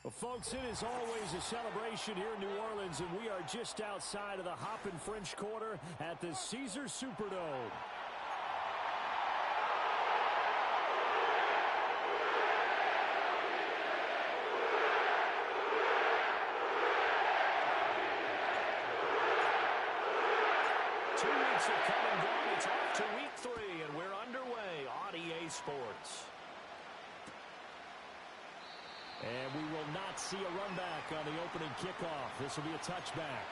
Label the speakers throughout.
Speaker 1: Well, folks, it is always a celebration here in New Orleans, and we are just outside of the Hoppin' French Quarter at the Caesars Superdome. Have come and gone. It's off to week 3, and we're underway on EA Sports. And we will not see a run back on the opening kickoff. This will be a touchback.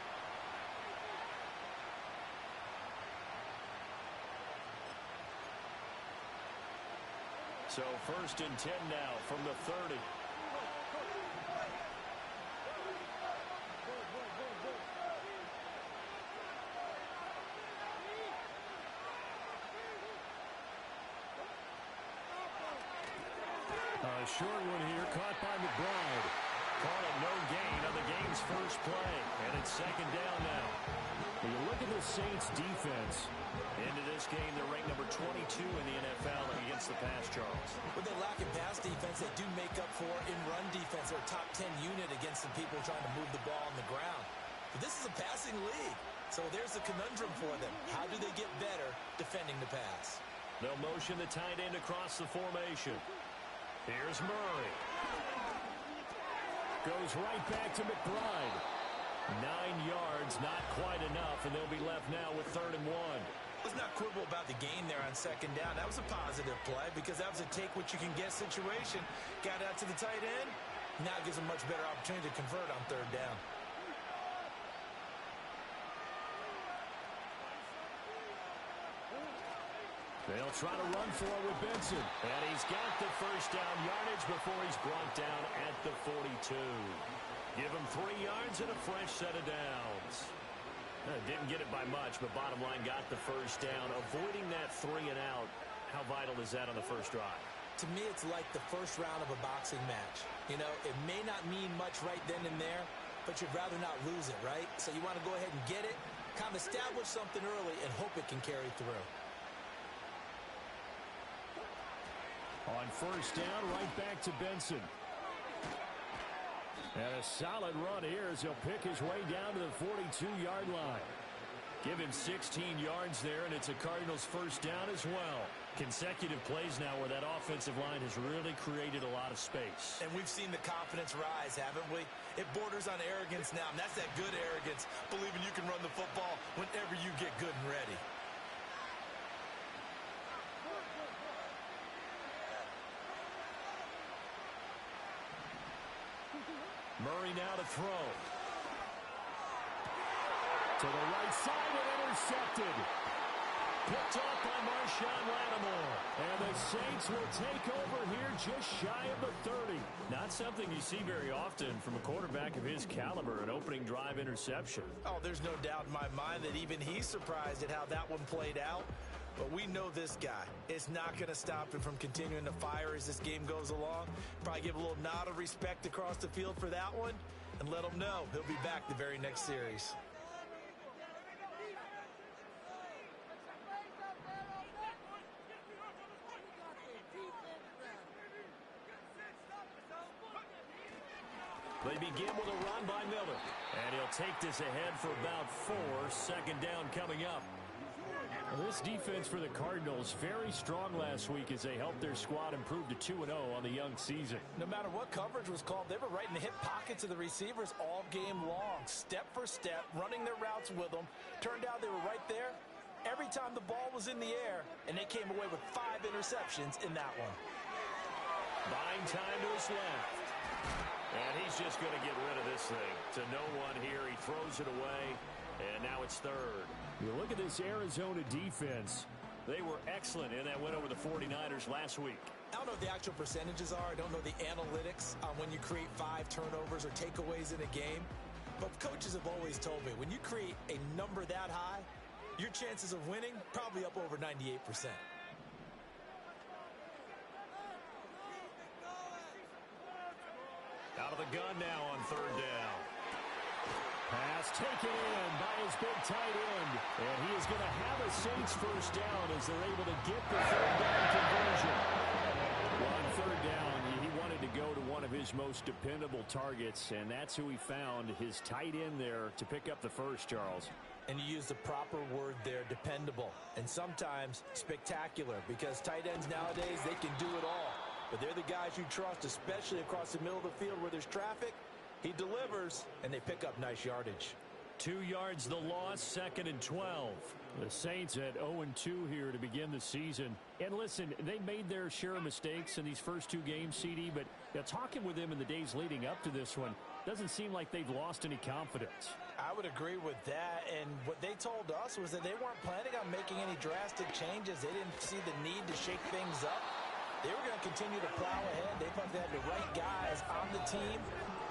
Speaker 1: So 1st and 10 now from the 30. A short one here, caught by McBride. Call it no gain on the game's first play, and it's 2nd down now. When you look at the Saints' defense, into this game, they're ranked number 22 in the NFL against the pass, Charles.
Speaker 2: When they lack in pass defense, they do make up for in run defense. They're a top 10 unit against the people trying to move the ball on the ground. But this is a passing league, so there's a conundrum for them. How do they get better defending the pass?
Speaker 1: They'll motion the tight end across the formation. Here's Murray. Goes right back to McBride. 9 yards, not quite enough, and they'll be left now with 3rd and 1.
Speaker 2: Let's not quibble about the gain there on 2nd down. That was a positive play because that was a take-what-you-can-get situation. Got out to the tight end. Now it gives them a much better opportunity to convert on 3rd down.
Speaker 1: They'll try to run for it with Benson. And he's got the 1st down yardage before he's brought down at the 42. Give him 3 yards and a fresh set of downs. Didn't get it by much, but bottom line got the 1st down. Avoiding that 3 and out, how vital is that on the first drive?
Speaker 2: To me, it's like the first round of a boxing match. You know, it may not mean much right then and there, but you'd rather not lose it, right? So you want to go ahead and get it, kind of establish something early, and hope it can carry through.
Speaker 1: On 1st down, right back to Benson. And a solid run here as he'll pick his way down to the 42-yard line. Give him 16 yards there, and it's a Cardinals 1st down as well. Consecutive plays now where that offensive line has really created a lot of space.
Speaker 2: And we've seen the confidence rise, haven't we? It borders on arrogance now, and that's that good arrogance, believing you can run the football whenever you get good and ready.
Speaker 1: Murray now to throw. To the right side and intercepted. Picked off by Marshawn Lattimore. And the Saints will take over here just shy of the 30. Not something you see very often from a quarterback of his caliber, an opening drive interception.
Speaker 2: Oh, there's no doubt in my mind that even he's surprised at how that one played out. But we know this guy. It's not going to stop him from continuing to fire as this game goes along. Probably give a little nod of respect across the field for that one and let him know he'll be back the very next series.
Speaker 1: They begin with a run by Miller. And he'll take this ahead for about 4. 2nd down coming up. Well, this defense for the Cardinals very strong last week as they helped their squad improve to 2-0 on the young season.
Speaker 2: No matter what coverage was called, they were right in the hip pockets of the receivers all game long, step for step, running their routes with them. Turned out they were right there every time the ball was in the air, and they came away with 5 interceptions in that one.
Speaker 1: Buying time to his left. And he's just going to get rid of this thing. To no one here. He throws it away. And now it's 3rd. You look at this Arizona defense. They were excellent in that win over the 49ers last week.
Speaker 2: I don't know what the actual percentages are. I don't know the analytics on when you create 5 turnovers or takeaways in a game. But coaches have always told me, when you create a number that high, your chances of winning probably up over 98%.
Speaker 1: Out of the gun now on 3rd down. Pass taken in by his big tight end. And he is going to have a Saints 1st down as they're able to get the 3rd down conversion. Well, on 3rd down, he wanted to go to one of his his most dependable targets, and that's who he found, his tight end there, to pick up the first, Charles.
Speaker 2: And you use the proper word there, dependable, and sometimes spectacular, because tight ends nowadays, they can do it all. But they're the guys you trust, especially across the middle of the field where there's traffic. He delivers, and they pick up nice yardage.
Speaker 1: 2 yards the loss, 2nd and 12. The Saints at 0-2 here to begin the season. And listen, they made their share of mistakes in these first 2 games, CD, but talking with them in the days leading up to this one, doesn't seem like they've lost any confidence.
Speaker 2: I would agree with that, and what they told us was that they weren't planning on making any drastic changes. They didn't see the need to shake things up. They were going to continue to plow ahead. They thought they had the right guys on the team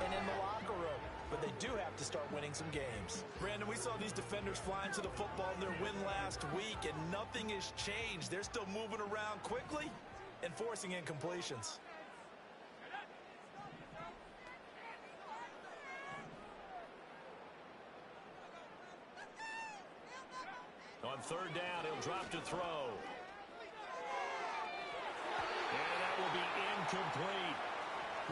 Speaker 2: and in the locker room. But they do have to start winning some games. Brandon, we saw these defenders flying to the football in their win last week, and nothing has changed. They're still moving around quickly and forcing incompletions.
Speaker 1: On 3rd down, he'll drop to throw. And that will be incomplete.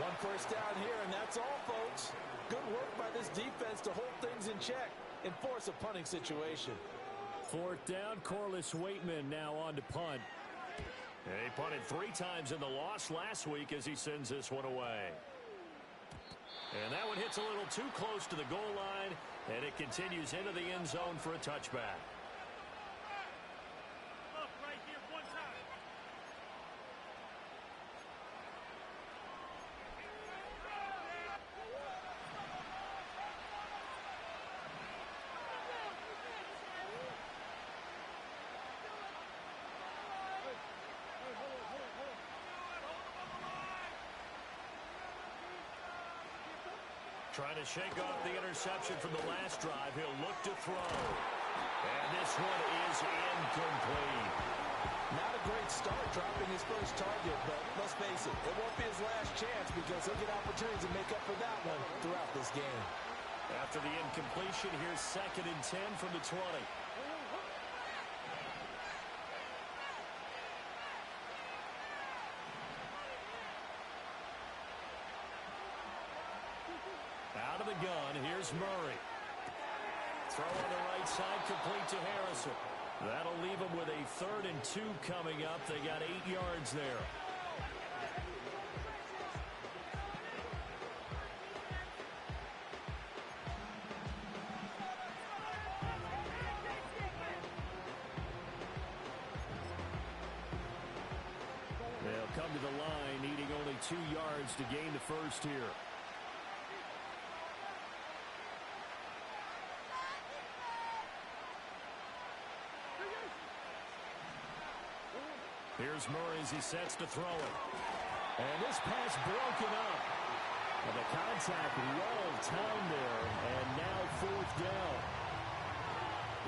Speaker 2: 1 first down here, and that's all, folks. Good work by this defense to hold things in check and force a punting situation.
Speaker 1: 4th down, Corliss Waitman now on to punt. And he punted 3 times in the loss last week as he sends this one away. And that one hits a little too close to the goal line, and it continues into the end zone for a touchback. Trying to shake off the interception from the last drive. He'll look to throw. And this one is incomplete.
Speaker 2: Not a great start dropping his first target, but let's face it, it won't be his last chance because he'll get opportunities to make up for that one throughout this game.
Speaker 1: After the incompletion, here's 2nd and 10 from the 20. Out of the gun, here's Murray. Throw on the right side, complete to Harrison. That'll leave them with a 3rd and 2 coming up. They got 8 yards there. They'll come to the line, needing only 2 yards to gain the first here. Here's Murray as he sets to throw it. And this pass broken up. And the contact well timed there. And now 4th down.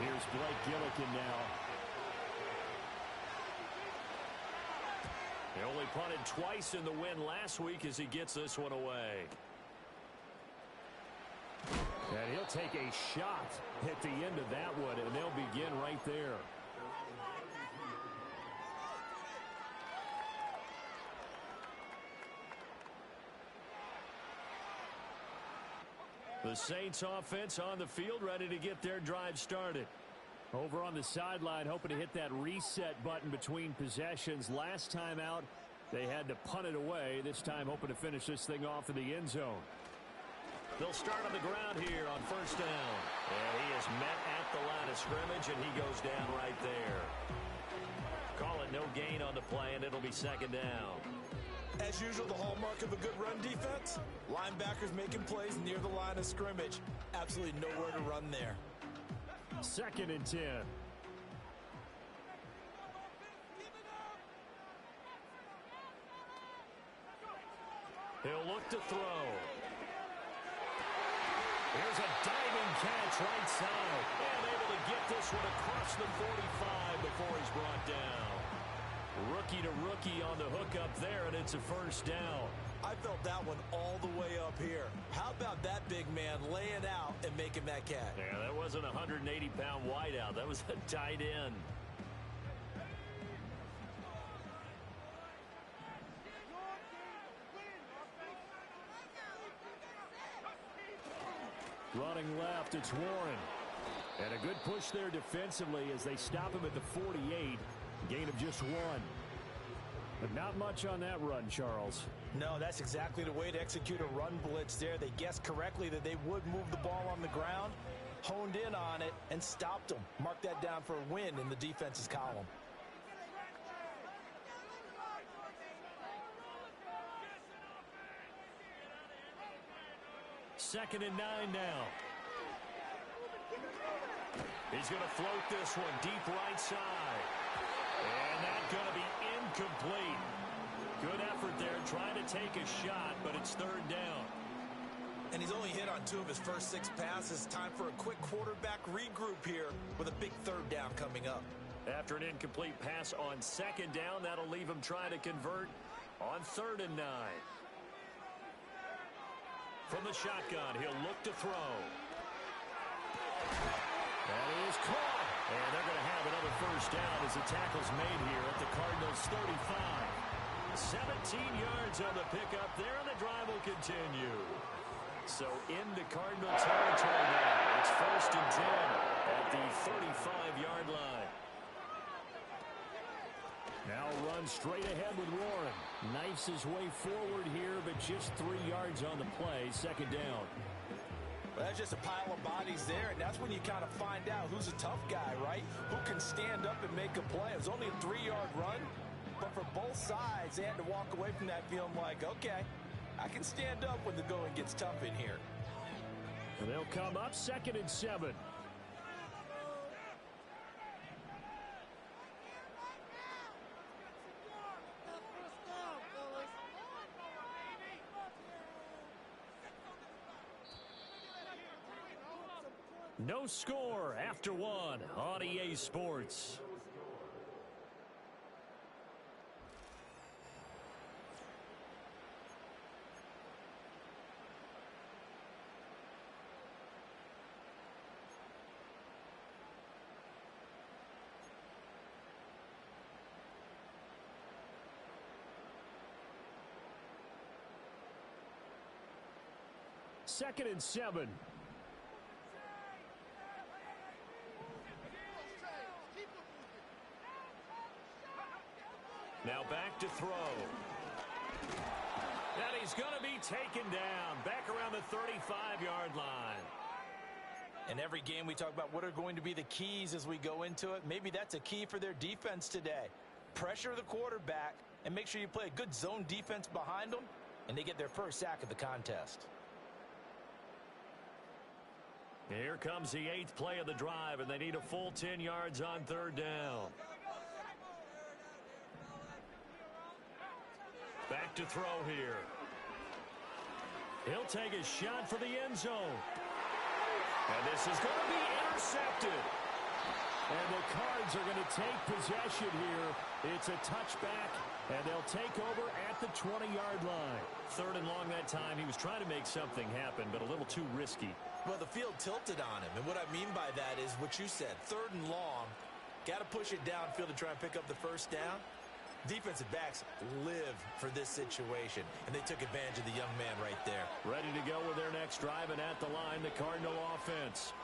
Speaker 1: Here's Blake Gillikin now. He only punted twice in the win last week as he gets this one away. And he'll take a shot at the end of that one, and they'll begin right there. The Saints offense on the field, ready to get their drive started. Over on the sideline, hoping to hit that reset button between possessions. Last time out, they had to punt it away. This time, hoping to finish this thing off in the end zone. They'll start on the ground here on 1st down. And he is met at the line of scrimmage, and he goes down right there. Call it no gain on the play, and it'll be 2nd down.
Speaker 2: As usual, the hallmark of a good run defense, linebackers making plays near the line of scrimmage. Absolutely nowhere to run there.
Speaker 1: 2nd and 10. He'll look to throw. Here's a diving catch right side. And able to get this one across the 45 before he's brought down. Rookie to rookie on the hookup there, and it's a 1st down.
Speaker 2: I felt that one all the way up here. How about that big man laying out and making that catch?
Speaker 1: Yeah, that wasn't a 180-pound wideout. That was a tight end. Running left, it's Warren. And a good push there defensively as they stop him at the 48. Gain of just 1. But not much on that run, Charles.
Speaker 2: No, that's exactly the way to execute a run blitz there. They guessed correctly that they would move the ball on the ground, honed in on it, and stopped them. Mark that down for a win in the defense's column.
Speaker 1: Second and 9 now. He's going to float this one deep right side. And that's going to be incomplete. Good effort there trying to take a shot, but it's third down.
Speaker 2: And he's only hit on 2 of his first 6 passes. Time for a quick quarterback regroup here with a big third down coming up.
Speaker 1: After an incomplete pass on second down, that'll leave him trying to convert on third and 9. From the shotgun, he'll look to throw. That is caught. And they're going to have another first down as the tackle's made here at the Cardinals' 35. 17 yards on the pickup there, and the drive will continue. So into Cardinal territory now. It's first and 10 at the 35-yard line. Now runs straight ahead with Warren. Knifes his way forward here, but just 3 yards on the play. Second down.
Speaker 2: Well, that's just a pile of bodies there, and that's when you kind of find out who's a tough guy, right? Who can stand up and make a play. It was only a 3-yard run, but for both sides, they had to walk away from that feeling like, okay, I can stand up when the going gets tough in here.
Speaker 1: And they'll come up second and 7. No score after 1 on EA Sports. Second and 7. Now back to throw. And he's going to be taken down back around the 35-yard line.
Speaker 2: In every game we talk about what are going to be the keys as we go into it. Maybe that's a key for their defense today. Pressure the quarterback and make sure you play a good zone defense behind them, and they get their first sack of the contest.
Speaker 1: Here comes the 8th play of the drive, and they need a full 10 yards on third down. Back to throw here. He'll take a shot for the end zone. And this is going to be intercepted. And the Cards are going to take possession here. It's a touchback, and they'll take over at the 20-yard line. Third and long that time. He was trying to make something happen, but a little too risky.
Speaker 2: Well, the field tilted on him, and what I mean by that is what you said. Third and long, got to push it downfield to try and pick up the first down. Defensive backs live for this situation, and they took advantage of the young man right there.
Speaker 1: Ready to go with their next drive, and at the line, the Cardinal offense.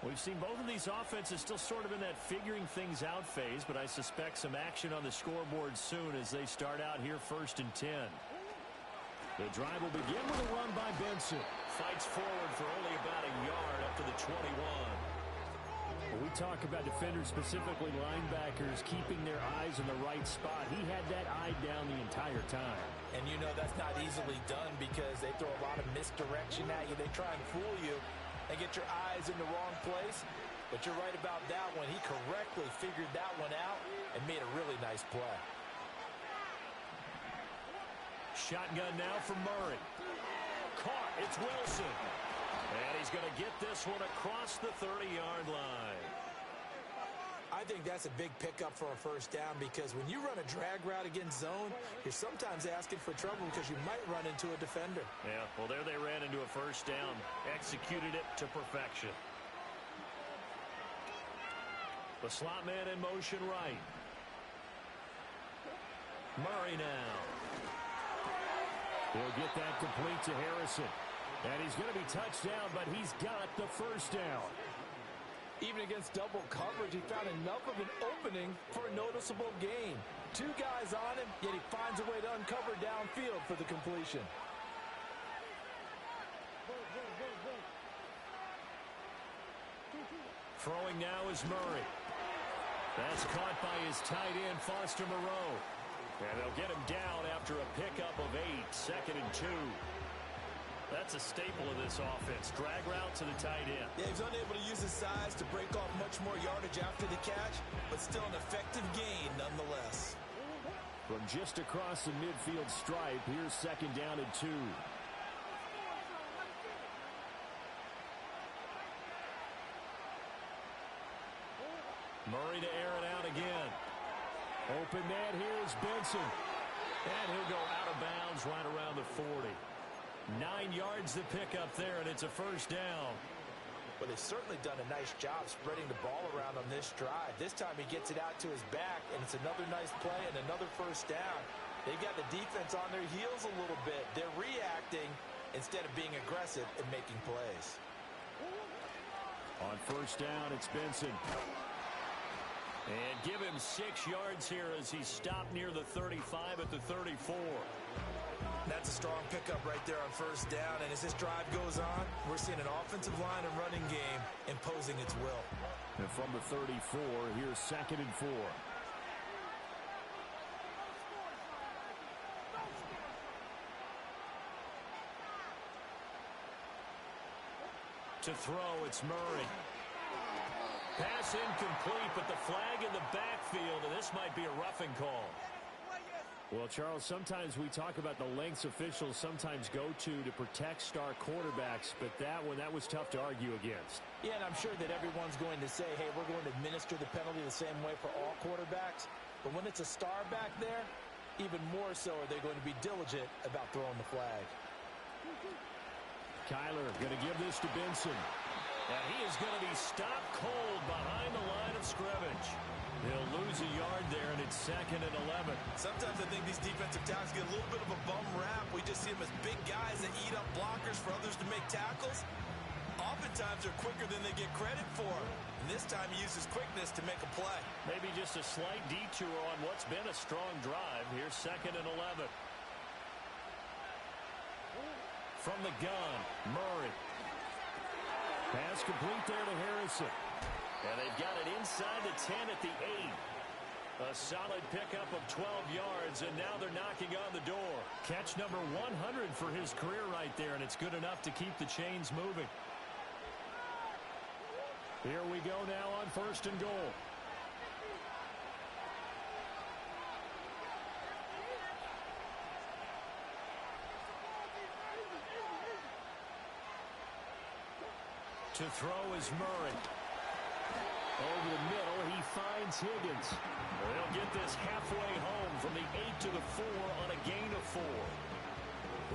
Speaker 1: We've seen both of these offenses still sort of in that figuring things out phase, but I suspect some action on the scoreboard soon as they start out here first and 10. The drive will begin with a run by Benson. Fights forward for only about a yard up to the 21. When we talk about defenders, specifically linebackers, keeping their eyes in the right spot, he had that eye down the entire time.
Speaker 2: And you know that's not easily done because they throw a lot of misdirection at you. They try and fool you and get your eyes in the wrong place. But you're right about that one. He correctly figured that one out and made a really nice play.
Speaker 1: Shotgun now from Murray. Caught. It's Wilson. And he's going to get this one across the 30-yard line.
Speaker 2: I think that's a big pickup for a first down because when you run a drag route against zone, you're sometimes asking for trouble because you might run into a defender.
Speaker 1: Yeah, well, there they ran into a first down. Executed it to perfection. The slot man in motion right. Murray now. He'll get that complete to Harrison. And he's going to be touched down, but he's got the first down.
Speaker 2: Even against double coverage, he found enough of an opening for a noticeable gain. Two guys on him, yet he finds a way to uncover downfield for the completion.
Speaker 1: Throwing now is Murray. That's caught by his tight end, Foster Moreau. And they'll get him down after a pickup of 8, 2nd and 2. That's a staple of this offense. Drag route to the tight end.
Speaker 2: Yeah, he's unable to use his size to break off much more yardage after the catch, but still an effective gain nonetheless.
Speaker 1: From just across the midfield stripe, here's 2nd down and 2. Murray to air it out again. Open man, here's Benson. And he'll go out of bounds right around the 40. 9 yards to pick up there, and it's a first down.
Speaker 2: Well, they've certainly done a nice job spreading the ball around on this drive. This time he gets it out to his back, and it's another nice play and another first down. They've got the defense on their heels a little bit. They're reacting instead of being aggressive and making plays.
Speaker 1: On first down, it's Benson. And give him 6 yards here as he stopped near the 35 at the 34.
Speaker 2: That's a strong pickup right there on first down. And as this drive goes on, we're seeing an offensive line and running game imposing its will.
Speaker 1: And from the 34, here's 2nd and 4. To throw, it's Murray. Pass incomplete, but the flag in the backfield, and this might be a roughing call. Well, Charles, sometimes we talk about the lengths officials sometimes go to protect star quarterbacks, but that was tough to argue against.
Speaker 2: Yeah, and I'm sure that everyone's going to say, hey, we're going to administer the penalty the same way for all quarterbacks. But when it's a star back there, even more so are they going to be diligent about throwing the flag.
Speaker 1: Kyler going to give this to Benson. And he is going to be stopped cold behind the line of scrimmage. He'll lose a yard there, and it's 2nd and 11.
Speaker 2: Sometimes I think these defensive tackles get a little bit of a bum rap. We just see them as big guys that eat up blockers for others to make tackles. Oftentimes they're quicker than they get credit for. And this time he uses quickness to make a play.
Speaker 1: Maybe just a slight detour on what's been a strong drive. Here's 2nd and 11. From the gun, Murray. Pass complete there to Harrison. And they've got it inside the 10 at the 8. A solid pickup of 12 yards, and now they're knocking on the door. Catch number 100 for his career right there, and it's good enough to keep the chains moving. Here we go now on 1st and goal. To throw is Murray. Over the middle, he finds Higgins. They'll get this halfway home from the 8 to the 4 on a gain of 4.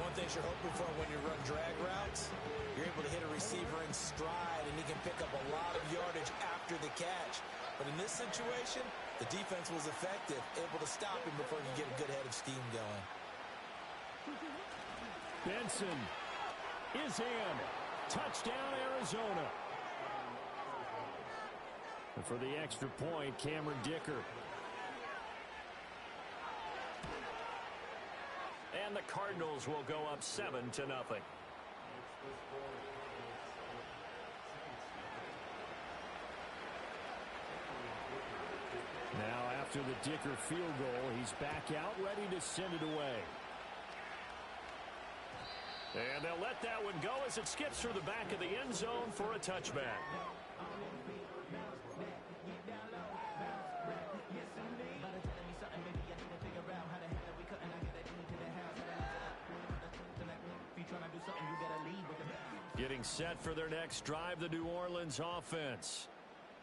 Speaker 2: One thing you're hoping for when you run drag routes, you're able to hit a receiver in stride, and he can pick up a lot of yardage after the catch. But in this situation, the defense was effective, able to stop him before he could get a good head of steam going.
Speaker 1: Benson is in. Touchdown, Arizona. And for the extra point, Cameron Dicker. And the Cardinals will go up 7-0. Now, after the Dicker field goal, he's back out, ready to send it away. And they'll let that one go as it skips through the back of the end zone for a touchback. Getting set for their next drive, the New Orleans offense.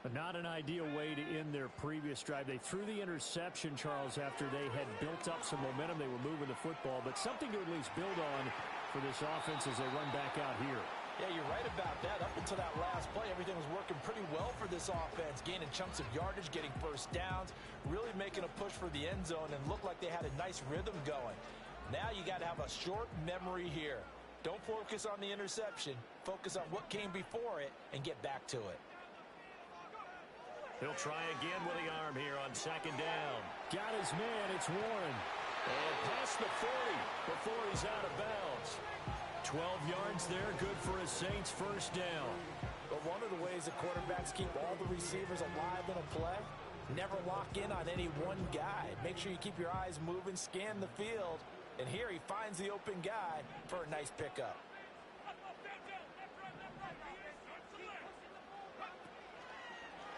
Speaker 1: But not an ideal way to end their previous drive. They threw the interception, Charles, after they had built up some momentum. They were moving the football, but something to at least build on for this offense as they run back out here.
Speaker 2: Yeah, you're right about that. Up until that last play, everything was working pretty well for this offense, gaining chunks of yardage, getting first downs, really making a push for the end zone, and looked like they had a nice rhythm going. Now you got to have a short memory here. Don't focus on the interception. Focus on what came before it and get back to it.
Speaker 1: He'll try again with the arm here on second down. Got his man. It's Warren. And past the 40 before he's out of bounds. 12 yards there. Good for a Saints first down.
Speaker 2: But one of the ways the quarterbacks keep all the receivers alive in a play, never lock in on any one guy. Make sure you keep your eyes moving, scan the field. And here he finds the open guy for a nice pickup.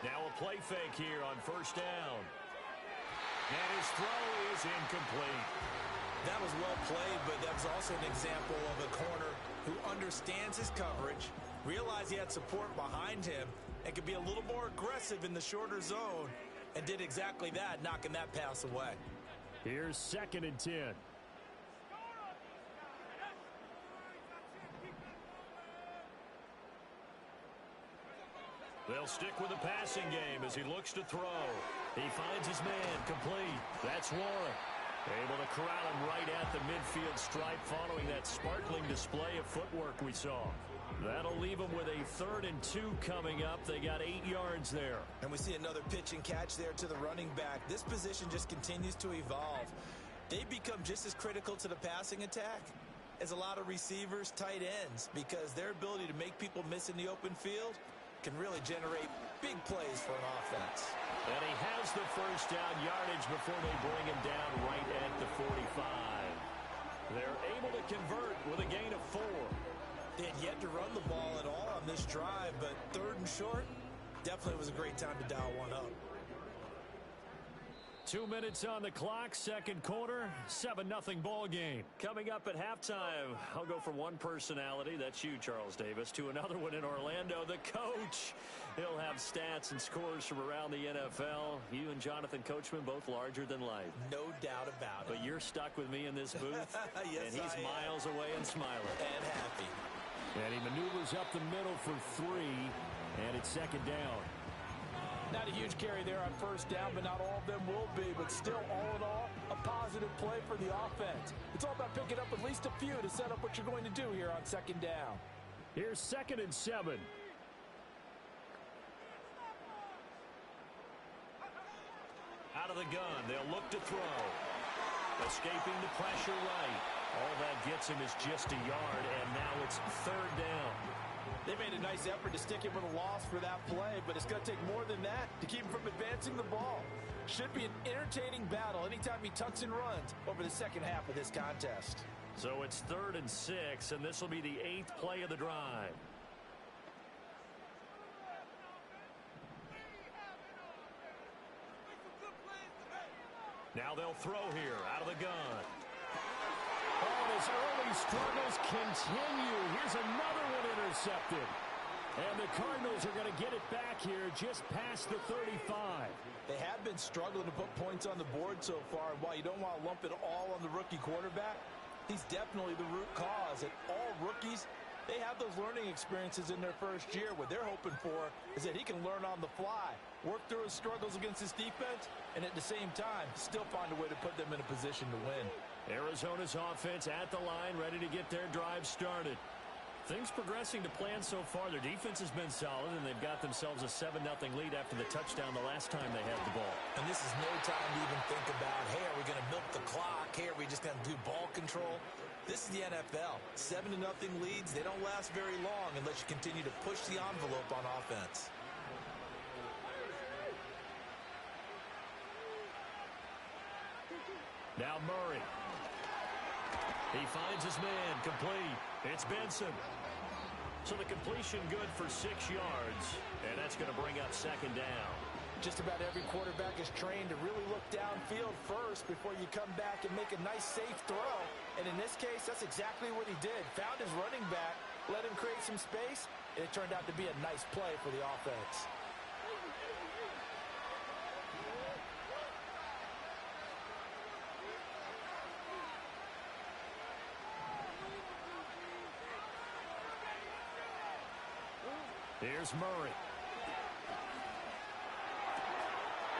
Speaker 1: Now a play fake here on first down. And his throw is incomplete.
Speaker 2: That was well played, but that was also an example of a corner who understands his coverage, realized he had support behind him, and could be a little more aggressive in the shorter zone, and did exactly that, knocking that pass away.
Speaker 1: Here's 2nd and 10. They'll stick with the passing game as he looks to throw. He finds his man complete. That's Warren. Able to corral him right at the midfield stripe following that sparkling display of footwork we saw. That'll leave them with a 3rd and 2 coming up. They got 8 yards there.
Speaker 2: And we see another pitch and catch there to the running back. This position just continues to evolve. They become just as critical to the passing attack as a lot of receivers, tight ends, because their ability to make people miss in the open field can really generate big plays for an offense.
Speaker 1: And he has the first down yardage before they bring him down right at the 45. They're able to convert with a gain of 4.
Speaker 2: They had yet to run the ball at all on this drive, but 3rd and short, definitely was a great time to dial one up.
Speaker 1: 2 minutes on the clock, second quarter, 7-0 ball game. Coming up at halftime, I'll go from one personality, that's you, Charles Davis, to another one in Orlando, the coach. He'll have stats and scores from around the NFL. You and Jonathan Coachman, both larger than life.
Speaker 2: No doubt about it.
Speaker 1: But you're stuck with me in this booth,
Speaker 2: yes,
Speaker 1: and he's miles away and smiling.
Speaker 2: And happy.
Speaker 1: And he maneuvers up the middle for 3, and it's second down.
Speaker 2: Not a huge carry there on first down, but not all of them will be. But still, all in all, a positive play for the offense. It's all about picking up at least a few to set up what you're going to do here on second down.
Speaker 1: Here's 2nd and 7. Out of the gun, they'll look to throw. Escaping the pressure right. All that gets him is just a yard, and now it's 3rd down.
Speaker 2: They made a nice effort to stick him with a loss for that play, but it's going to take more than that to keep him from advancing the ball. Should be an entertaining battle anytime he tucks and runs over the second half of this contest.
Speaker 1: So it's 3rd and 6, and this will be the 8th play of the drive. Now they'll throw here out of the gun. Oh, his early struggles continue. Here's another one intercepted. And the Cardinals are going to get it back here just past the 35.
Speaker 2: They have been struggling to put points on the board so far. And while you don't want to lump it all on the rookie quarterback, he's definitely the root cause. And all rookies, they have those learning experiences in their first year. What they're hoping for is that he can learn on the fly, work through his struggles against his defense, and at the same time, still find a way to put them in a position to win.
Speaker 1: Arizona's offense at the line, ready to get their drive started. Things progressing to plan so far. Their defense has been solid, and they've got themselves a 7-0 lead after the touchdown the last time they had the ball.
Speaker 2: And this is no time to even think about, hey, are we going to milk the clock? Hey, are we just going to do ball control? This is the NFL. 7-0 leads, they don't last very long unless you continue to push the envelope on offense.
Speaker 1: Now Murray. He finds his man complete. It's Benson. So the completion good for 6 yards, and that's going to bring up second down.
Speaker 2: Just about every quarterback is trained to really look downfield first before you come back and make a nice, safe throw. And in this case, that's exactly what he did. Found his running back, let him create some space, and it turned out to be a nice play for the offense.
Speaker 1: Here's Murray.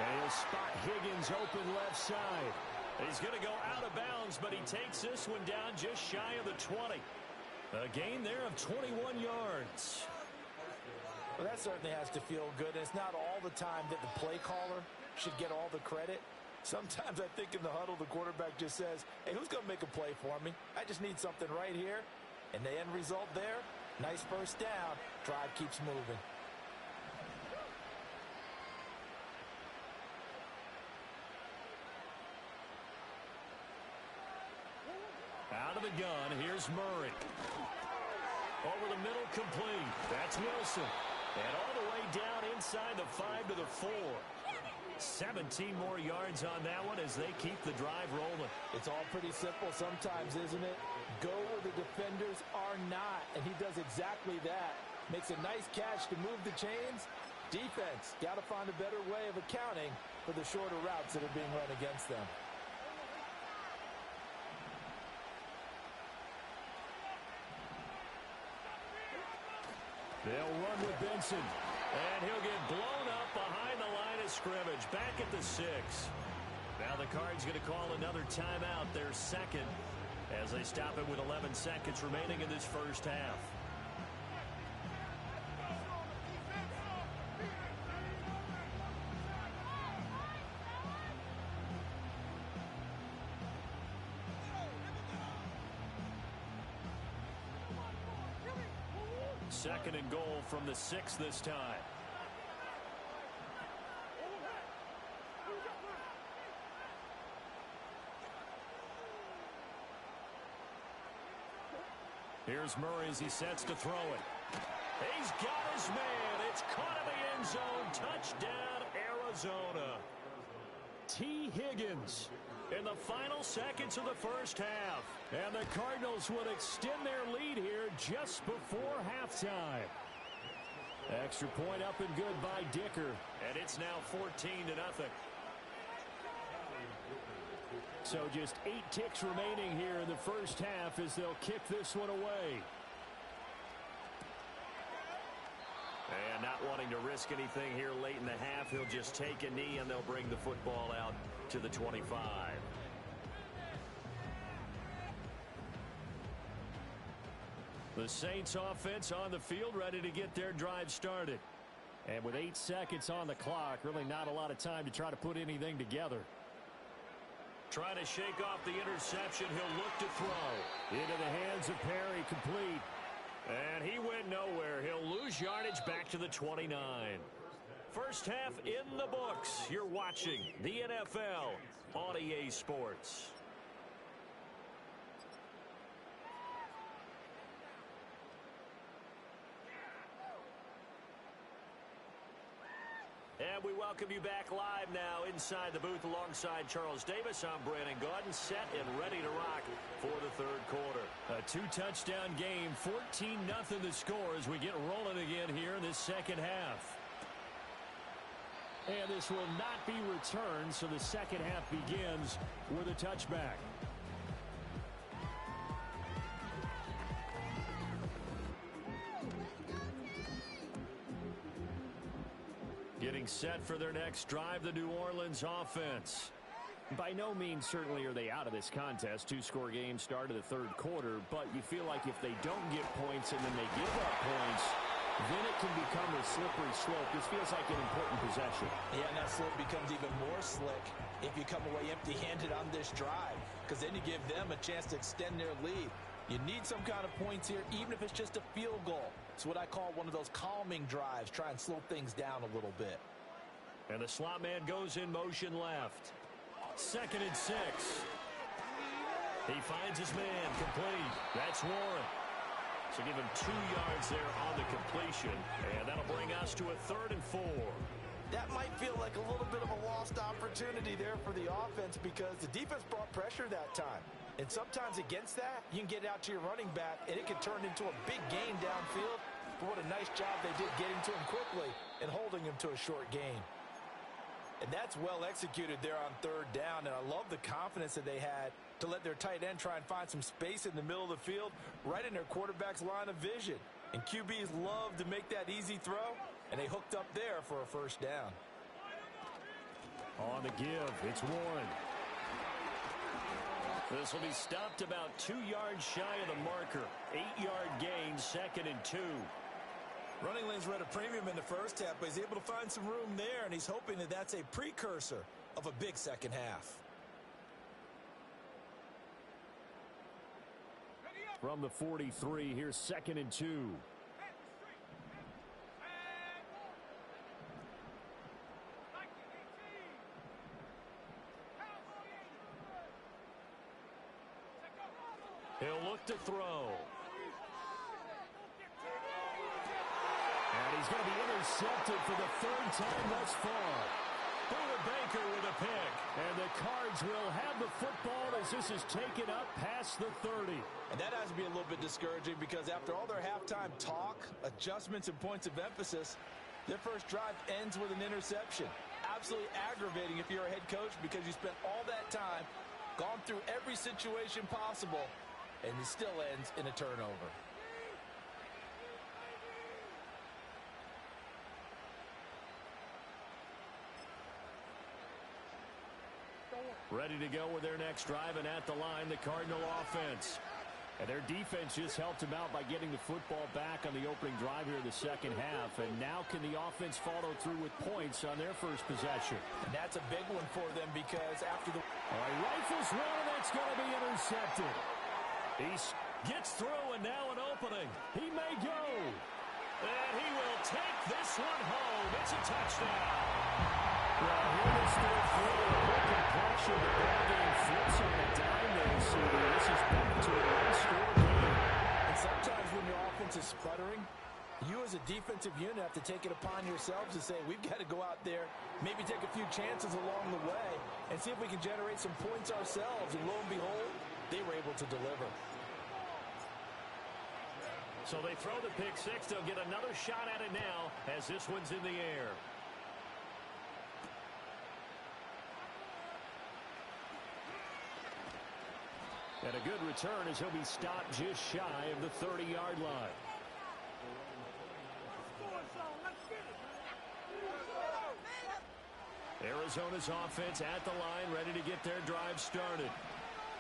Speaker 1: And he'll spot Higgins open left side. He's going to go out of bounds, but he takes this one down just shy of the 20. A gain there of 21 yards.
Speaker 2: Well, that certainly has to feel good. And it's not all the time that the play caller should get all the credit. Sometimes I think in the huddle, the quarterback just says, hey, who's going to make a play for me? I just need something right here. And the end result there, nice first down. Drive keeps moving.
Speaker 1: Out of the gun, here's Murray. Over the middle, complete. That's Wilson. And all the way down inside the 5 to the 4. 17 more yards on that one as they keep the drive rolling.
Speaker 2: It's all pretty simple sometimes, isn't it? Go where the defenders are not, and he does exactly that. Makes a nice catch to move the chains. Defense, got to find a better way of accounting for the shorter routes that are being run against them.
Speaker 1: They'll run with Benson, and he'll get blown up behind the line of scrimmage, back at the 6. Now the Cards going to call another timeout, their second, as they stop it with 11 seconds remaining in this first half. Second and goal from the 6 this time. Here's Murray as he sets to throw it. He's got his man. It's caught in the end zone. Touchdown, Arizona. T. Higgins in the final seconds of the first half. And the Cardinals would extend their lead here just before halftime. Extra point up and good by Dicker. And it's now 14-0. So just 8 ticks remaining here in the first half as they'll kick this one away. And not wanting to risk anything here late in the half, he'll just take a knee and they'll bring the football out to the 25. The Saints offense on the field ready to get their drive started. And with 8 seconds on the clock, really not a lot of time to try to put anything together. Trying to shake off the interception. He'll look to throw. Into the hands of Perry, complete. And he went nowhere. He'll lose yardage back to the 29. First half in the books. You're watching the NFL on EA Sports. And we welcome you back live now inside the booth alongside Charles Davis. I'm Brandon Gaudin, set and ready to rock for the third quarter. A 2-touchdown game, 14-0 the score as we get rolling again here in this second half. And this will not be returned, so the second half begins with a touchback. Getting set for their next drive, the New Orleans offense. By no means certainly are they out of this contest. 2-score game start of the third quarter, but you feel like if they don't get points and then they give up points, then it can become a slippery slope. This feels like an important possession.
Speaker 2: Yeah, and that slope becomes even more slick if you come away empty-handed on this drive, because then you give them a chance to extend their lead. You need some kind of points here, even if it's just a field goal. It's what I call one of those calming drives. Try and slow things down a little bit.
Speaker 1: And the slot man goes in motion left. 2nd and 6. He finds his man, complete. That's Warren. So give him 2 yards there on the completion. And that'll bring us to a 3rd and 4.
Speaker 2: That might feel like a little bit of a lost opportunity there for the offense because the defense brought pressure that time. And sometimes against that, you can get out to your running back, and it can turn into a big gain downfield. But what a nice job they did getting to him quickly and holding him to a short gain. And that's well executed there on 3rd down, and I love the confidence that they had to let their tight end try and find some space in the middle of the field, right in their quarterback's line of vision. And QBs love to make that easy throw, and they hooked up there for a 1st down.
Speaker 1: On the give, it's Warren. This will be stopped about 2 yards shy of the marker. 8-yard gain, 2nd and 2.
Speaker 2: Running lanes were at a premium in the first half, but he's able to find some room there, and he's hoping that that's a precursor of a big second half.
Speaker 1: From the 43, here's 2nd and 2. He'll look to throw. And he's going to be intercepted for the 3rd time thus far. Buda Baker with a pick. And the Cards will have the football as this is taken up past the 30.
Speaker 2: And that has to be a little bit discouraging because after all their halftime talk, adjustments, and points of emphasis, their first drive ends with an interception. Absolutely aggravating if you're a head coach because you spent all that time, gone through every situation possible, and it still ends in a turnover.
Speaker 1: Ready to go with their next drive, and at the line, the Cardinal offense. And their defense just helped them out by getting the football back on the opening drive here in the second half. And now can the offense follow through with points on their first possession?
Speaker 2: And that's a big one for them because after the...
Speaker 1: All right, rifles one, and that's going to be intercepted. He gets through, and now an opening. He may go. And he will take this one home. It's a touchdown. Well, here is their throw. Look at pressure. The ball game flips on a dime there, CD. This is back to a one-score game.
Speaker 2: And sometimes when your offense is sputtering, you as a defensive unit have to take it upon yourselves to say, we've got to go out there, maybe take a few chances along the way, and see if we can generate some points ourselves. And lo and behold, they were able to deliver.
Speaker 1: So they throw the pick six. They'll get another shot at it now as this one's in the air. And a good return as he'll be stopped just shy of the 30-yard line. Arizona's offense at the line, ready to get their drive started.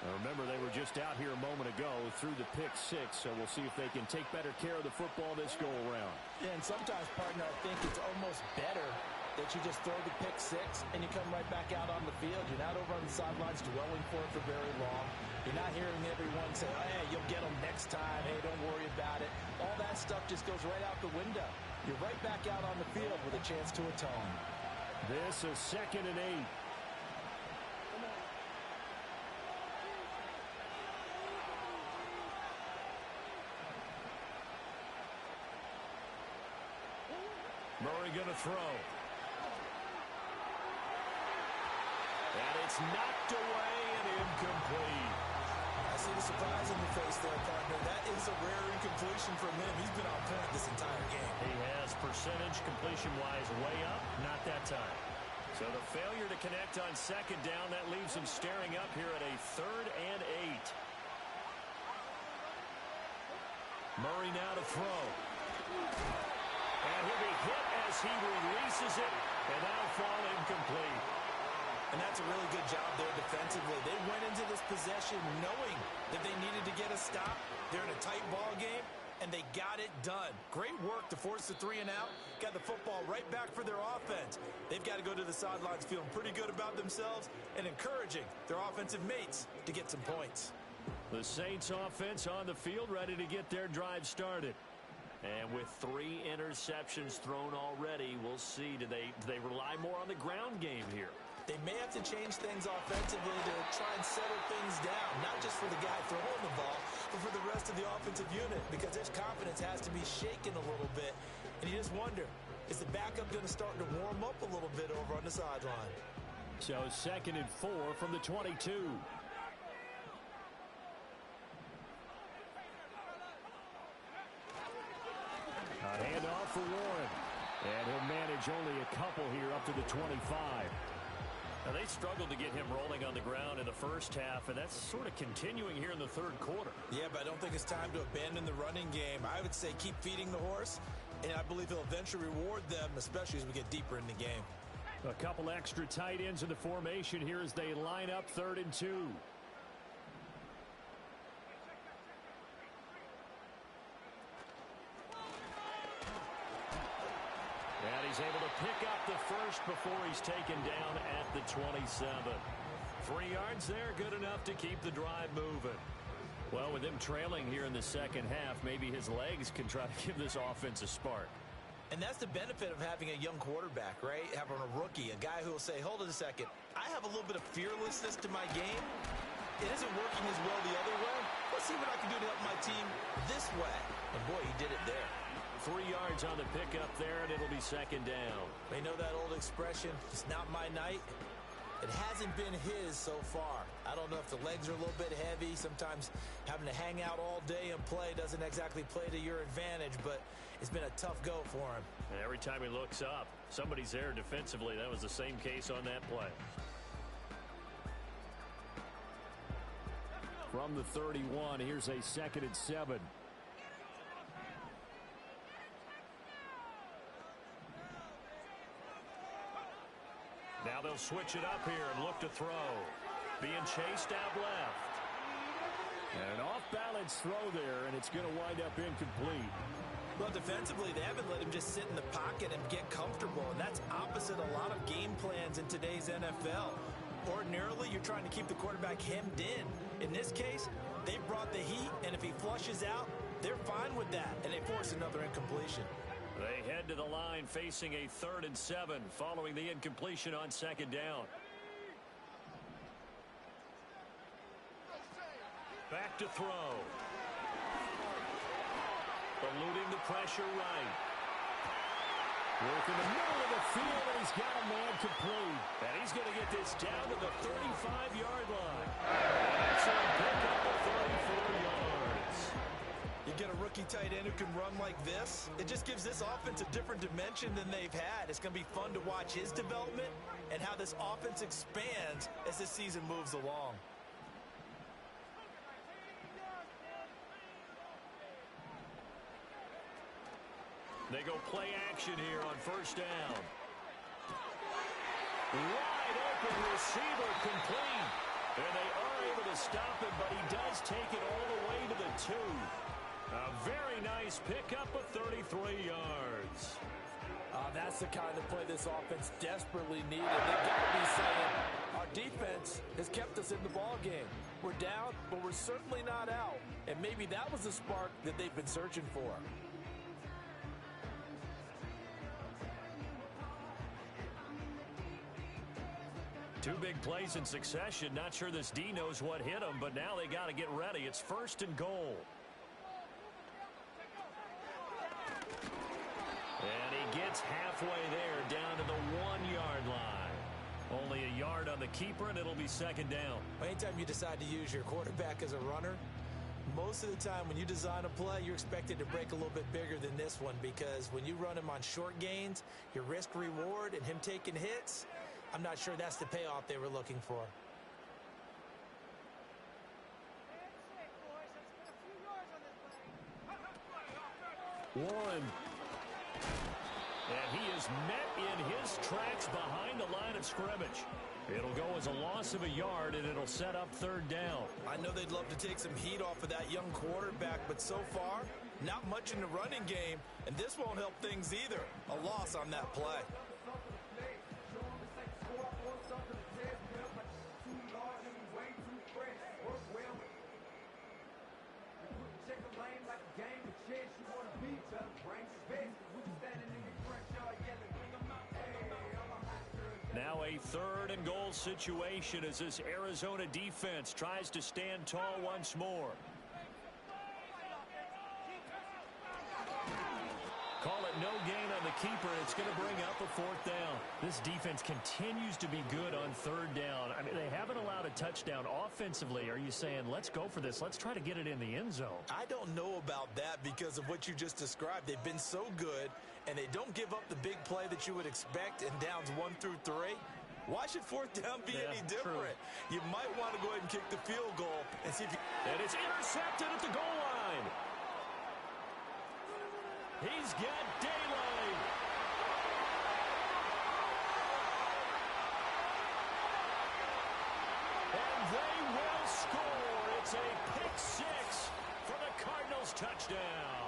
Speaker 1: Now remember, they were just out here a moment ago through the pick six, so we'll see if they can take better care of the football this go-around.
Speaker 2: Yeah, and sometimes, partner, I think it's almost better that you just throw the pick six and you come right back out on the field. You're not over on the sidelines dwelling for it for very long. You're not hearing everyone say, oh, hey, you'll get them next time. Hey, don't worry about it. All that stuff just goes right out the window. You're right back out on the field with a chance to atone.
Speaker 1: This is 2nd and 8. Murray going to throw. And it's knocked away and incomplete.
Speaker 2: I see the surprise in your face there, partner. That is a rare incompletion from him. He's been on point this entire game.
Speaker 1: He has percentage completion-wise way up, not that time. So the failure to connect on 2nd down, that leaves him staring up here at a 3rd and 8. Murray now to throw. And he'll be hit as he releases it, and that'll fall incomplete.
Speaker 2: And that's a really good job there defensively. They went into this possession knowing that they needed to get a stop. They're in a tight ball game, and they got it done. Great work to force the 3 and out. Got the football right back for their offense. They've got to go to the sidelines feeling pretty good about themselves and encouraging their offensive mates to get some points.
Speaker 1: The Saints offense on the field ready to get their drive started. And with 3 interceptions thrown already, we'll see. Do they rely more on the ground game here?
Speaker 2: They may have to change things offensively to try and settle things down, not just for the guy throwing the ball, but for the rest of the offensive unit, because their confidence has to be shaken a little bit. And you just wonder, is the backup going to start to warm up a little bit over on the sideline?
Speaker 1: So 2nd and 4 from the 22. A handoff for Warren. And he'll manage only a couple here up to the 25. Now, they struggled to get him rolling on the ground in the first half, and that's sort of continuing here in the 3rd quarter.
Speaker 2: Yeah, but I don't think it's time to abandon the running game. I would say keep feeding the horse, and I believe he'll eventually reward them, especially as we get deeper in the game.
Speaker 1: A couple extra tight ends in the formation here as they line up 3rd and 2. he's able to pick up the first before he's taken down at the 27. 3 yards there, good enough to keep the drive moving. Well, with him trailing here in the second half, maybe his legs can try to give this offense a spark.
Speaker 2: And that's the benefit of having a young quarterback, right? Having a rookie, a guy who will say, hold it a second, I have a little bit of fearlessness to my game. It isn't working as well the other way. Let's see what I can do to help my team this way. And boy, he did it there.
Speaker 1: 3 yards on the pickup there, and it'll be second down.
Speaker 2: They know that old expression, it's not my night. It hasn't been his so far. I don't know if the legs are a little bit heavy. Sometimes having to hang out all day and play doesn't exactly play to your advantage, but it's been a tough go for him.
Speaker 1: And every time he looks up, somebody's there defensively. That was the same case on that play. From the 31, here's a 2nd and 7. Now they'll switch it up here and look to throw. Being chased out left. And an off-balance throw there, and it's going to wind up incomplete.
Speaker 2: Well, defensively, they haven't let him just sit in the pocket and get comfortable, and that's opposite a lot of game plans in today's NFL. Ordinarily, you're trying to keep the quarterback hemmed in. In this case, they brought the heat, and if he flushes out, they're fine with that, and they force another incompletion.
Speaker 1: They head to the line facing a 3rd and 7 following the incompletion on 2nd down. Back to throw. Eluding the pressure right. Work in the middle of the field, and he's got a man complete. And he's going to get this down to the 35-yard line. So pick up the 34 yards.
Speaker 2: You get a rookie tight end who can run like this, it just gives this offense a different dimension than they've had. It's going to be fun to watch his development and how this offense expands as this season moves along.
Speaker 1: They go play action here on 1st down. Wide open receiver complete. And they are able to stop him, but he does take it all the way to the 2. A very nice pickup of 33 yards.
Speaker 2: That's the kind of play this offense desperately needed. They've got to be saying, our defense has kept us in the ball game. We're down, but we're certainly not out. And maybe that was the spark that they've been searching for.
Speaker 1: Two big plays in succession. Not sure this D knows what hit him, but now they got to get ready. It's 1st and goal. And he gets halfway there, down to the 1-yard line. Only a yard on the keeper, and it'll be 2nd down.
Speaker 2: Anytime you decide to use your quarterback as a runner, most of the time when you design a play, you're expected to break a little bit bigger than this one, because when you run him on short gains, your risk-reward and him taking hits, I'm not sure that's the payoff they were looking for.
Speaker 1: Warren. And he is met in his tracks behind the line of scrimmage. It'll go as a loss of a yard, and it'll set up 3rd down.
Speaker 2: I know they'd love to take some heat off of that young quarterback, but so far, not much in the running game, and this won't help things either. A loss on that play.
Speaker 1: Now a 3rd and goal situation as this Arizona defense tries to stand tall once more. Call it no gain on the keeper. It's going to bring up a 4th down. This defense continues to be good on 3rd down. I mean, they haven't allowed a touchdown offensively. Are you saying, let's go for this? Let's try to get it in the end zone.
Speaker 2: I don't know about that because of what you just described. They've been so good, and they don't give up the big play that you would expect in downs 1 through 3. Why should 4th down be any different? True. You might want to go ahead and kick the field goal and see if you...
Speaker 1: And it's intercepted at the goal line. He's got daylight. And they will score. It's a pick 6 for the Cardinals touchdown.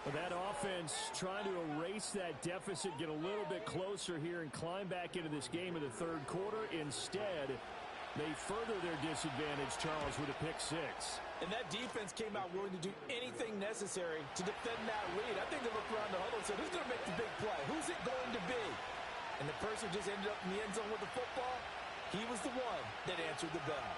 Speaker 1: Well, that offense trying to erase that deficit, get a little bit closer here, and climb back into this game in the third quarter. Instead, they further their disadvantage, Charles, with a pick six.
Speaker 2: And that defense came out willing to do anything necessary to defend that lead. I think they looked around the huddle and said, who's going to make the big play? Who's it going to be? And the person who just ended up in the end zone with the football, he was the one that answered the bell.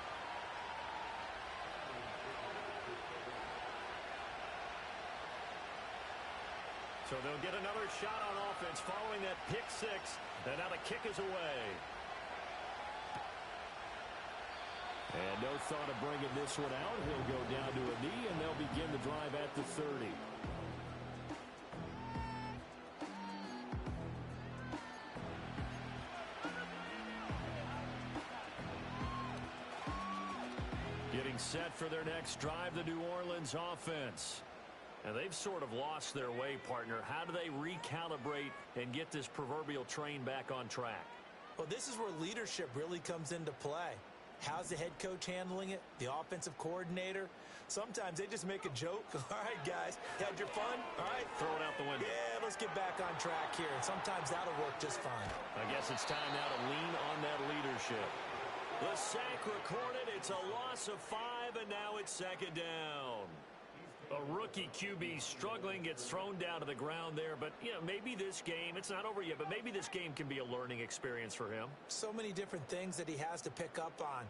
Speaker 1: So they'll get another shot on offense following that pick six. And now the kick is away. And no thought of bringing this one out. He'll go down to a knee, and they'll begin the drive at the 30. Getting set for their next drive, the New Orleans offense. And they've sort of lost their way, partner. How do they recalibrate and get this proverbial train back on track?
Speaker 2: Well, this is where leadership really comes into play. How's the head coach handling it? The offensive coordinator? Sometimes they just make a joke. All right, guys, had your fun? All right.
Speaker 1: Throw it out the window.
Speaker 2: Yeah, let's get back on track here. And sometimes that'll work just fine.
Speaker 1: I guess it's time now to lean on that leadership. The sack recorded. It's a loss of 5, and now it's second down. A rookie QB struggling, gets thrown down to the ground there. But, you know, maybe this game, it's not over yet, but maybe this game can be a learning experience for him.
Speaker 2: So many different things that he has to pick up on.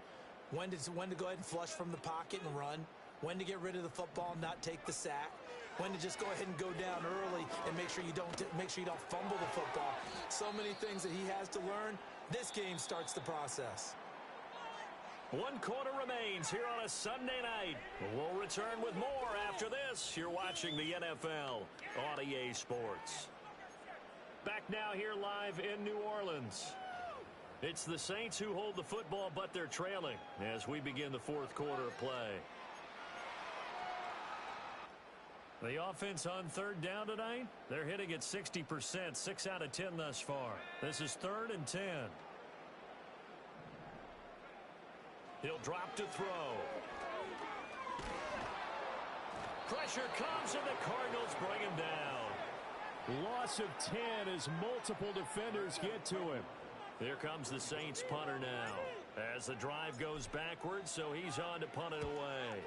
Speaker 2: When to go ahead and flush from the pocket and run. When to get rid of the football and not take the sack. When to just go ahead and go down early and make sure you don't fumble the football. So many things that he has to learn. This game starts the process.
Speaker 1: 1 quarter remains here on a Sunday night. We'll return with more after this. You're watching the NFL on EA Sports. Back now here live in New Orleans. It's the Saints who hold the football, but they're trailing as we begin the fourth quarter of play. The offense on third down tonight, they're hitting at 60%, 6 out of 10 thus far. This is 3rd and 10. He'll drop to throw. Pressure comes, and the Cardinals bring him down. Loss of 10 as multiple defenders get to him. Here comes the Saints punter now as the drive goes backwards, so he's on to punt it away.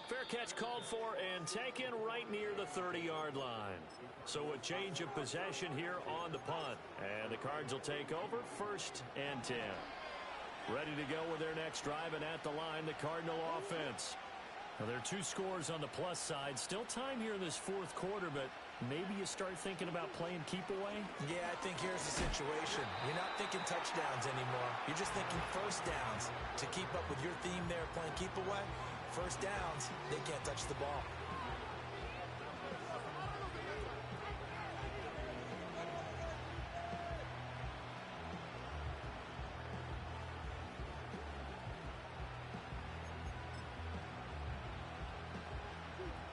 Speaker 1: Fair catch called for and taken right near the 30-yard line. So a change of possession here on the punt. And the Cards will take over 1st and 10. Ready to go with their next drive, and at the line, the Cardinal offense. Now, there are 2 scores on the plus side. Still time here in this fourth quarter, but maybe you start thinking about playing keep away?
Speaker 2: Yeah, I think here's the situation. You're not thinking touchdowns anymore. You're just thinking first downs. To keep up with your theme there, playing keep away, first downs, they can't touch the ball.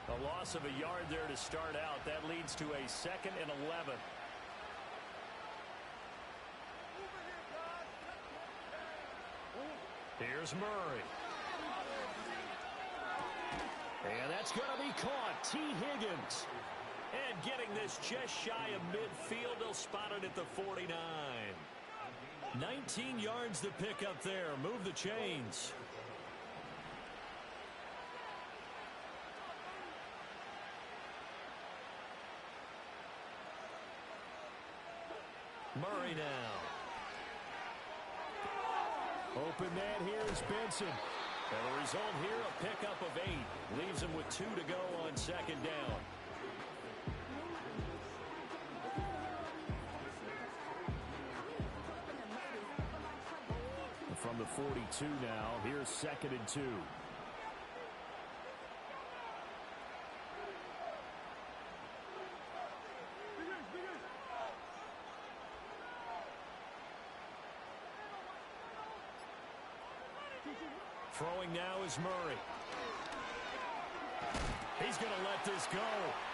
Speaker 1: A loss of a yard there to start out. That leads to a 2nd and 11. Here's Murray. And that's going to be caught. T. Higgins. And getting this just shy of midfield. They'll spot it at the 49. 19 yards to pick up there. Move the chains. Murray now. Open man here is Benson. And the result here, a pickup of 8. Leaves him with 2 to go on 2nd down. From the 42 now, here's 2nd and 2. Throwing now is Murray. He's going to let this go.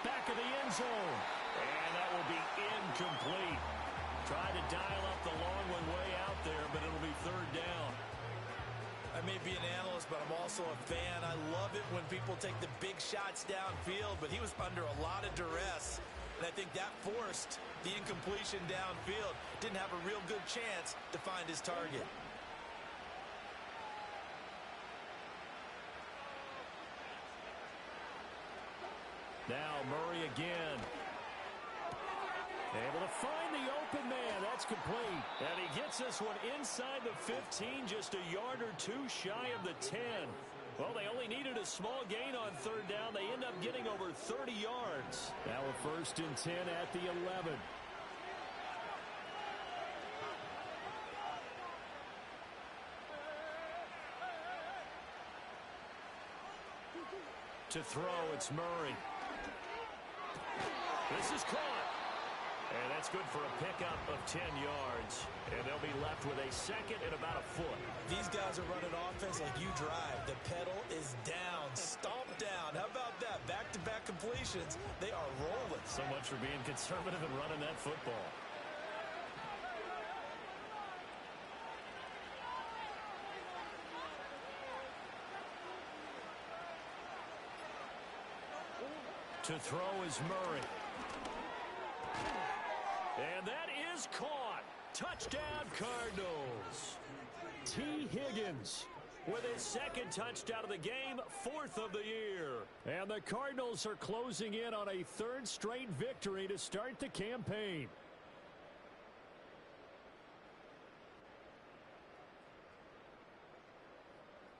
Speaker 1: Back of the end zone. And that will be incomplete. Tried to dial up the long one way out there, but it'll be 3rd down.
Speaker 2: I may be an analyst, but I'm also a fan. I love it when people take the big shots downfield, but he was under a lot of duress. And I think that forced the incompletion downfield. Didn't have a real good chance to find his target.
Speaker 1: Now Murray again. Able to find the open man. That's complete. And he gets this one inside the 15, just a yard or two shy of the 10. Well, they only needed a small gain on third down. They end up getting over 30 yards. Now a 1st and 10 at the 11. To throw, it's Murray. This is caught. And that's good for a pickup of 10 yards. And they'll be left with a 2nd and about a foot.
Speaker 2: These guys are running offense like you drive. The pedal is down, stomp down. How about that? Back-to-back completions. They are rolling.
Speaker 1: So much for being conservative and running that football. To throw is Murray. And that is caught. Touchdown, Cardinals. T. Higgins with his 2nd touchdown of the game, 4th of the year. And the Cardinals are closing in on a 3rd straight victory to start the campaign.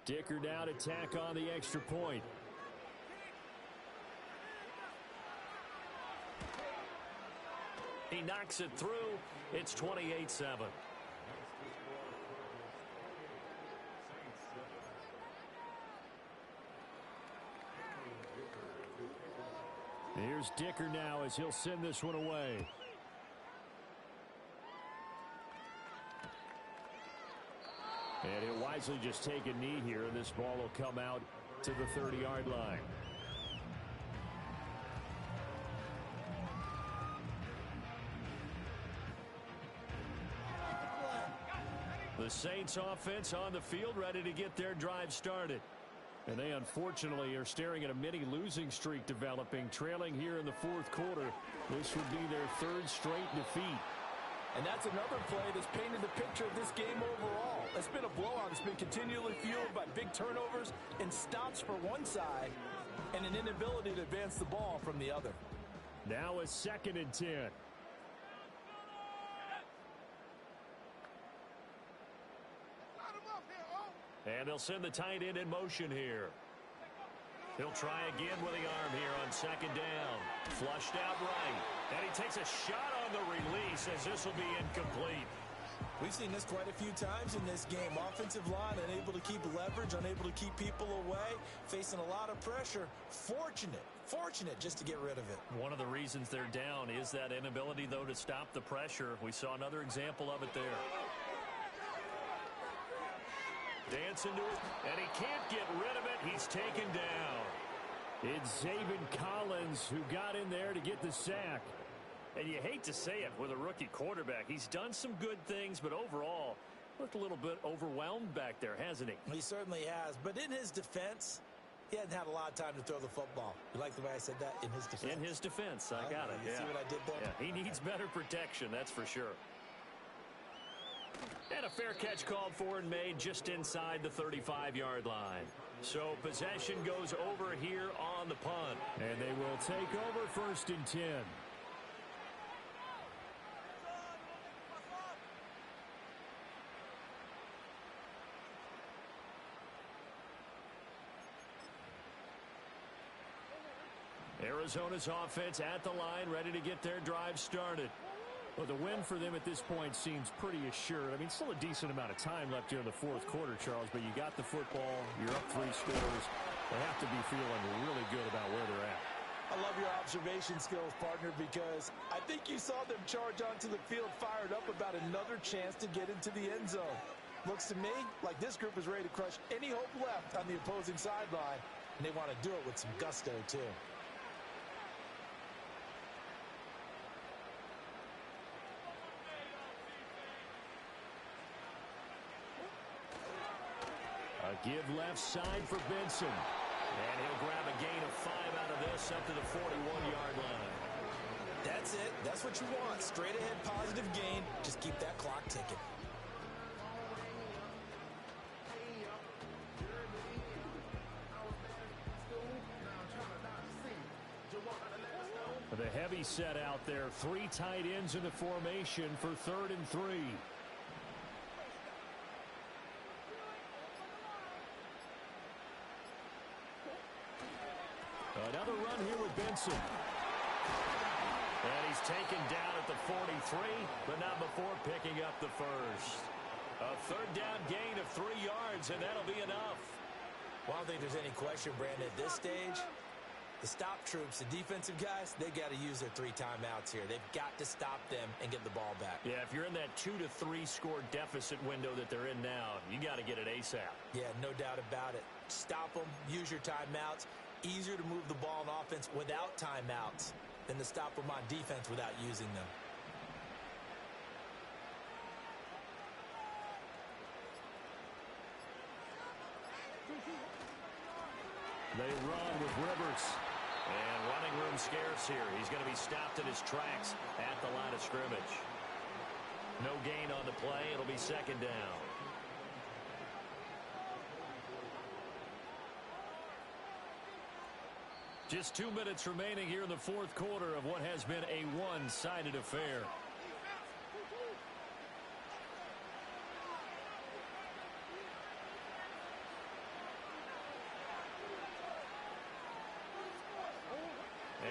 Speaker 1: Dicker now to tack on the extra point. He knocks it through. It's 28-7. Here's Dicker now as he'll send this one away. And he'll wisely just take a knee here, and this ball will come out to the 30-yard line. The Saints offense on the field, ready to get their drive started. And they unfortunately are staring at a mini losing streak developing, trailing here in the 4th quarter. This would be their 3rd straight defeat.
Speaker 2: And that's another play that's painted the picture of this game overall. It's been a blowout. It's been continually fueled by big turnovers and stops for one side and an inability to advance the ball from the other.
Speaker 1: Now a 2nd and 10. And they'll send the tight end in motion here. He'll try again with the arm here on 2nd down. Flushed out right. And he takes a shot on the release as this will be incomplete.
Speaker 2: We've seen this quite a few times in this game. Offensive line unable to keep leverage, unable to keep people away, facing a lot of pressure. Fortunate just to get rid of it.
Speaker 1: One of the reasons they're down is that inability, though, to stop the pressure. We saw another example of it there. Dance into it, and he can't get rid of it. He's taken down. It's Zaven Collins who got in there to get the sack. And you hate to say it with a rookie quarterback. He's done some good things, but overall, looked a little bit overwhelmed back there, hasn't he?
Speaker 2: He certainly has. But in his defense, he hadn't had a lot of time to throw the football. You like the way I said that? In his defense.
Speaker 1: In his defense. I got it.
Speaker 2: You see what I did there?
Speaker 1: Yeah, he needs better protection, that's for sure. And a fair catch called for and made just inside the 35-yard line. So possession goes over here on the punt. And they will take over 1st and 10. Arizona's offense at the line, ready to get their drive started. Well, the win for them at this point seems pretty assured. I mean, still a decent amount of time left here in the 4th quarter, Charles, but you got the football, you're up 3 scores. They have to be feeling really good about where they're at.
Speaker 2: I love your observation skills, partner, because I think you saw them charge onto the field fired up about another chance to get into the end zone. Looks to me like this group is ready to crush any hope left on the opposing sideline, and they want to do it with some gusto, too.
Speaker 1: A give left side for Benson. And he'll grab a gain of 5 out of this up to the 41-yard line.
Speaker 2: That's it. That's what you want. Straight ahead positive gain. Just keep that clock ticking.
Speaker 1: The heavy set out there. 3 tight ends in the formation for 3rd and 3. Another run here with Benson. And he's taken down at the 43, but not before picking up the first. A 3rd down gain of 3 yards, and that'll be enough.
Speaker 2: Well, I don't think there's any question, Brandon, at this stage, the stop troops, the defensive guys, they got to use their 3 timeouts here. They've got to stop them and get the ball back.
Speaker 1: Yeah, if you're in that 2 to 3 score deficit window that they're in now, you got to get it ASAP.
Speaker 2: Yeah, no doubt about it. Stop them, use your timeouts. Easier to move the ball on offense without timeouts than to stop them on defense without using them.
Speaker 1: They run with Rivers. And running room scarce here. He's going to be stopped in his tracks at the line of scrimmage. No gain on the play. It'll be 2nd down. Just 2 minutes remaining here in the 4th quarter of what has been a one-sided affair.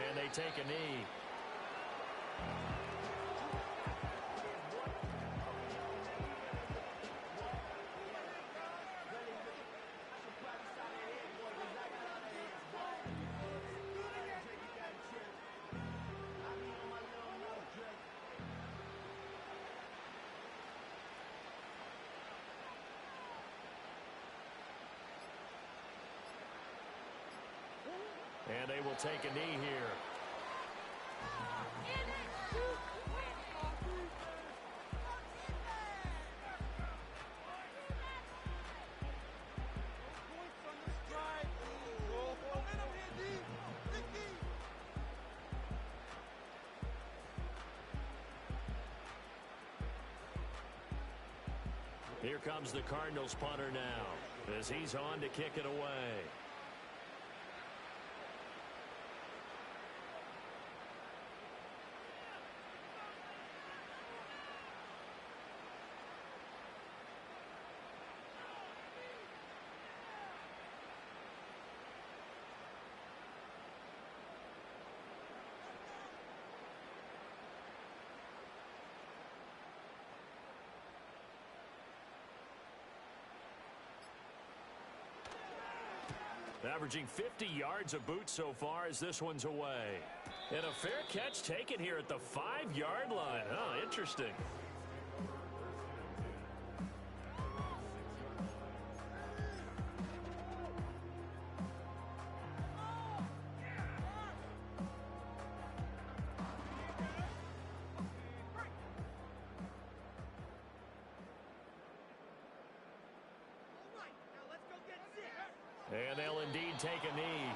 Speaker 1: And they take a knee. And they will take a knee here. Here comes the Cardinals punter now as he's on to kick it away. Averaging 50 yards a boot so far as this one's away. And a fair catch taken here at the 5-yard line. Oh, interesting. And they'll indeed take a knee.